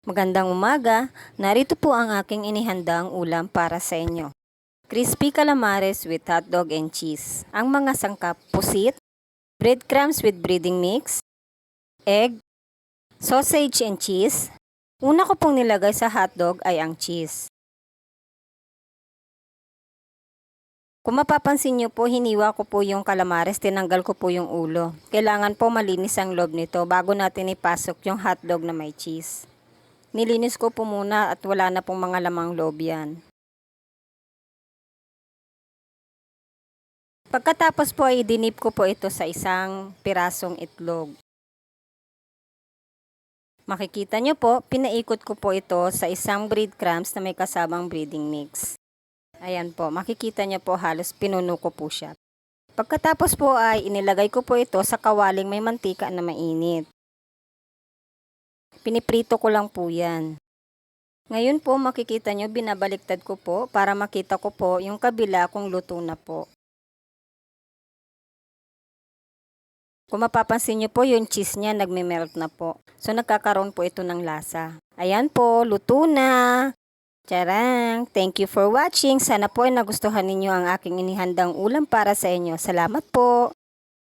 Magandang umaga, narito po ang aking inihandang ulam para sa inyo. Crispy calamares with hotdog and cheese. Ang mga sangkap, pusit, breadcrumbs with breading mix, egg, sausage and cheese. Una ko pong nilagay sa hotdog ay ang cheese. Kung mapapansin nyo po, hiniwa ko po yung calamares, tinanggal ko po yung ulo. Kailangan po malinis ang loob nito bago natin ipasok yung hotdog na may cheese. Nilinis ko po muna at wala na pong mga lamang loob yan. Pagkatapos po ay dinip ko po ito sa isang pirasong itlog. Makikita nyo po, pinaikot ko po ito sa isang breadcrumbs na may kasamang breading mix. Ayan po, makikita nyo po halos pinuno ko po siya. Pagkatapos po ay inilagay ko po ito sa kawaling may mantika na mainit. Piniprito ko lang po yan. Ngayon po makikita nyo binabaliktad ko po para makita ko po yung kabila kung luto na po. Kung mapapansin nyo po yung cheese niya nagme-melt na po. So nagkakaroon po ito ng lasa. Ayan po, luto na! Charang! Thank you for watching. Sana po ay nagustuhan ninyo ang aking inihandang ulam para sa inyo. Salamat po!